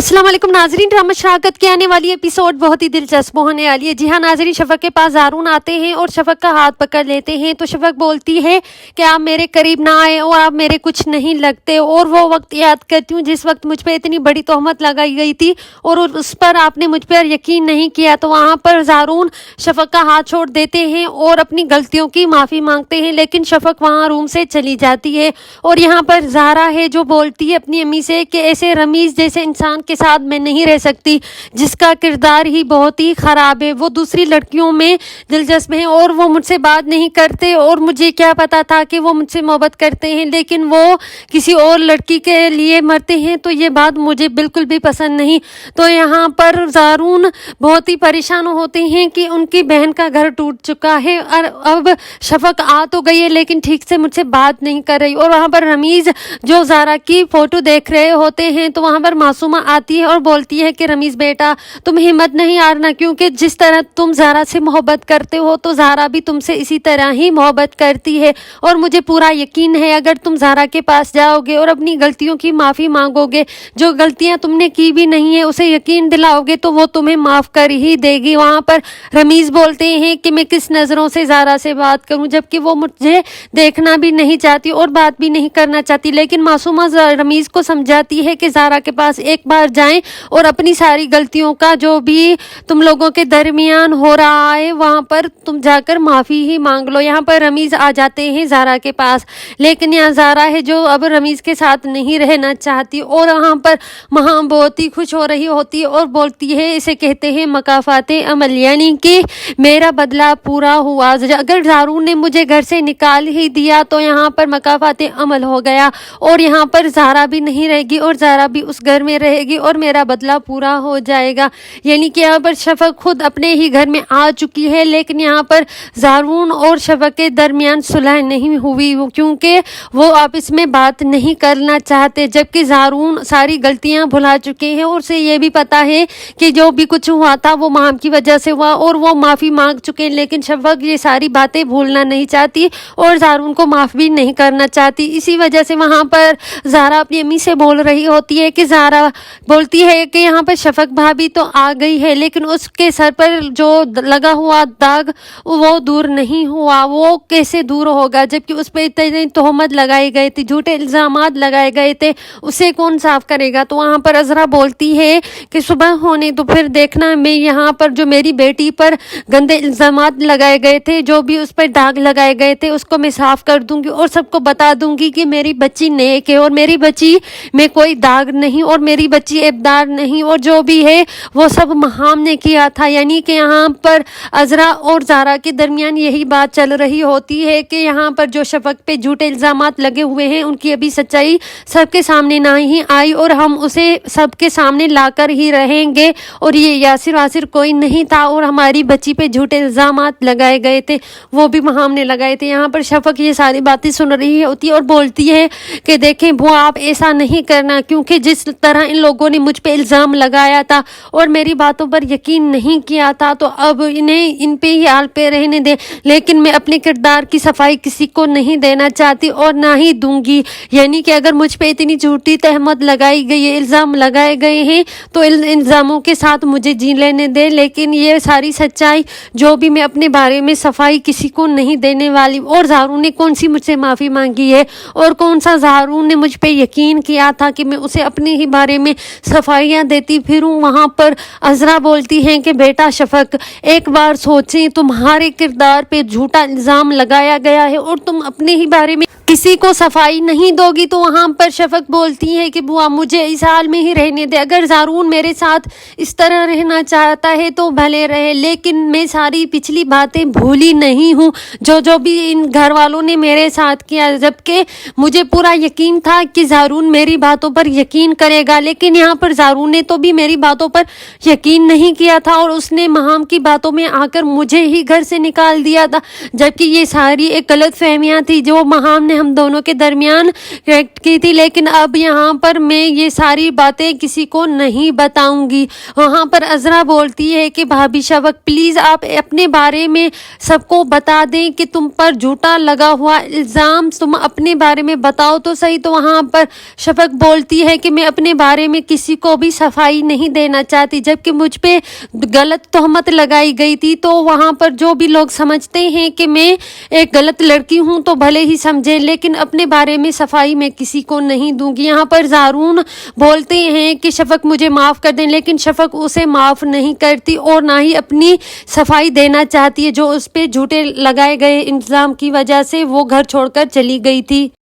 अस्सलाम वालेकुम नाजरीन, ड्रामा शराकत के आने वाली एपिसोड बहुत ही दिलचस्प होने वाली है। जी हाँ नाजरीन, शफक के पास ज़ारून आते हैं और शफक का हाथ पकड़ लेते हैं। तो शफक बोलती है कि आप मेरे करीब ना आए और आप मेरे कुछ नहीं लगते। और वो वक्त याद करती हूँ जिस वक्त मुझ पर इतनी बड़ी तोहमत लगाई गई थी और उस पर आपने मुझ पर यकीन नहीं किया। तो वहाँ पर ज़ारून शफक का हाथ छोड़ देते हैं और अपनी गलतियों की माफ़ी मांगते हैं, लेकिन शफक वहाँ रूम से चली जाती है। और यहाँ पर ज़ारा है जो बोलती है अपनी अम्मी से कि ऐसे रमीज़ जैसे इंसान के साथ मैं नहीं रह सकती जिसका किरदार ही बहुत ही ख़राब है। वो दूसरी लड़कियों में दिलचस्प हैं और वो मुझसे बात नहीं करते और मुझे क्या पता था कि वो मुझसे मोहब्बत करते हैं, लेकिन वो किसी और लड़की के लिए मरते हैं। तो ये बात मुझे बिल्कुल भी पसंद नहीं। तो यहाँ पर ज़ारून बहुत ही परेशान होते हैं कि उनकी बहन का घर टूट चुका है और अब शफक आ तो गई है लेकिन ठीक से मुझसे बात नहीं कर रही। और वहाँ पर रमीज़ जो ज़ारा की फ़ोटो देख रहे होते हैं तो वहाँ पर मासूमा आती है और बोलती है कि रमीज़ बेटा तुम हिम्मत नहीं हारना, क्योंकि जिस तरह तुम ज़ारा से मोहब्बत करते हो तो ज़ारा भी तुमसे इसी तरह ही मोहब्बत करती है। और मुझे पूरा यकीन है अगर तुम ज़ारा के पास जाओगे और अपनी गलतियों की माफ़ी मांगोगे, जो गलतियां तुमने की भी नहीं है उसे यकीन दिलाओगे, तो वो तुम्हें माफ़ कर ही देगी। वहाँ पर रमीज़ बोलते हैं कि मैं किस नज़रों से ज़ारा से बात करूँ, जबकि वो मुझे देखना भी नहीं चाहती और बात भी नहीं करना चाहती। लेकिन मासूमा रमीज़ को समझाती है कि ज़ारा के पास एक बार जाएं और अपनी सारी गलतियों का जो भी तुम लोगों के दरमियान हो रहा है वहाँ पर तुम जाकर माफ़ी ही मांग लो। यहाँ पर रमीज़ आ जाते हैं ज़ारा के पास, लेकिन यहाँ ज़ारा है जो अब रमीज़ के साथ नहीं रहना चाहती और वहाँ पर वहाँ बहुत ही खुश हो रही होती है और बोलती है, इसे कहते हैं मकाफ़ाते अमल, यानी कि मेरा बदला पूरा हुआ। अगर ज़ारून ने मुझे घर से निकाल ही दिया तो यहाँ पर मकाफ़ाते अमल हो गया और यहाँ पर ज़ारा भी नहीं रहेगी और ज़ारा भी उस घर में रहेगी और मेरा बदला पूरा हो जाएगा। यानी कि यहाँ पर शफक खुद अपने ही घर में आ चुकी है, लेकिन यहाँ पर ज़ारून और शफक के दरमियान सुलह नहीं हुई क्योंकि वो आपस में बात नहीं करना चाहते, जबकि ज़ारून सारी गलतियाँ भुला चुके हैं और उसे ये भी पता है कि जो भी कुछ हुआ था वो माम की वजह से हुआ और वो माफ़ी मांग चुके हैं। लेकिन शफक ये सारी बातें भूलना नहीं चाहती और ज़ारून को माफ़ भी नहीं करना चाहती। इसी वजह से वहाँ पर ज़ारा अपनी अम्मी से बोल रही होती है कि ज़ारा बोलती है कि यहाँ पर शफक भाभी तो आ गई है लेकिन उसके सर पर जो लगा हुआ दाग वो दूर नहीं हुआ। वो कैसे दूर होगा जबकि उस पर इतनी तोहमत लगाए गए थे, झूठे इल्ज़ामात लगाए गए थे, उसे कौन साफ करेगा। तो वहाँ पर अज़रा बोलती है कि सुबह होने तो फिर देखना, मैं यहाँ पर जो मेरी बेटी पर गंदे इल्ज़ामात लगाए गए थे, जो भी उस पर दाग लगाए गए थे उसको मैं साफ़ कर दूँगी और सबको बता दूँगी कि मेरी बच्ची नेक है और मेरी बच्ची में कोई दाग नहीं और मेरी बच्ची ऐबदार नहीं और जो भी है वो सब महाम ने किया था। यानी कि यहाँ पर अज़रा और ज़ारा के दरमियान यही बात चल रही होती है कि यहाँ पर जो शफक पे झूठे इल्ज़ामात लगे हुए हैं उनकी अभी सच्चाई सबके सामने ना ही आई और हम उसे सबके सामने लाकर ही रहेंगे और ये यासिर वासिर कोई नहीं था और हमारी बच्ची पे झूठे इल्ज़ामात लगाए गए थे, वो भी महाम ने लगाए थे। यहाँ पर शफक ये सारी बातें सुन रही होती है और बोलती है कि देखें बुआ आप ऐसा नहीं करना, क्योंकि जिस तरह इन लोगों ने मुझ पे इल्ज़ाम लगाया था और मेरी बातों पर यकीन नहीं किया था तो अब इन्हें इन पे ही हाल पे रहने दें। लेकिन मैं अपने किरदार की सफाई किसी को नहीं देना चाहती और ना ही दूंगी। यानी कि अगर मुझ पे इतनी झूठी तहमत लगाई गई है, इल्ज़ाम लगाए गए हैं तो इन इल्ज़ामों के साथ मुझे जी लेने दें, लेकिन ये सारी सच्चाई जो भी मैं अपने बारे में सफाई किसी को नहीं देने वाली। और ज़ारून ने कौन सी मुझसे माफ़ी मांगी है और कौन सा ज़ारून ने मुझ पे यकीन किया था कि मैं उसे अपने ही बारे में सफाइयाँ देती फिरूँ। वहाँ पर अज़रा बोलती हैं कि बेटा शफक एक बार सोचें, तुम्हारे किरदार पे झूठा इल्ज़ाम लगाया गया है और तुम अपने ही बारे में किसी को सफाई नहीं दोगी। तो वहाँ पर शफक बोलती है कि बुआ मुझे इस हाल में ही रहने दे, अगर ज़ारून मेरे साथ इस तरह रहना चाहता है तो भले रहे, लेकिन मैं सारी पिछली बातें भूली नहीं हूँ जो भी इन घर वालों ने मेरे साथ किया, जबकि मुझे पूरा यकीन था कि ज़ारून मेरी बातों पर यकीन करेगा। लेकिन यहाँ पर ज़ारून ने तो भी मेरी बातों पर यकीन नहीं किया था और उसने महाम की बातों में आकर मुझे ही घर से निकाल दिया था, जबकि ये सारी एक गलत फहमियाँ थी जो महाम ने हम दोनों के दरमियान की थी। लेकिन अब यहाँ पर मैं ये सारी बातें किसी को नहीं बताऊंगी। वहाँ पर अज़रा बोलती है कि भाभी शफक प्लीज़ आप अपने बारे में सबको बता दें कि तुम पर झूठा लगा हुआ इल्ज़ाम तुम अपने बारे में बताओ तो सही। तो वहाँ पर शफक बोलती है कि मैं अपने बारे में किसी को भी सफाई नहीं देना चाहती, जबकि मुझ पे गलत तोहमत लगाई गई थी। तो वहाँ पर जो भी लोग समझते हैं कि मैं एक गलत लड़की हूँ तो भले ही समझे, लेकिन अपने बारे में सफाई मैं किसी को नहीं दूंगी। यहाँ पर ज़ारून बोलते हैं कि शफक मुझे माफ़ कर दें, लेकिन शफक उसे माफ़ नहीं करती और ना ही अपनी सफाई देना चाहती है। जो उस पर झूठे लगाए गए इल्ज़ाम की वजह से वो घर छोड़कर चली गई थी।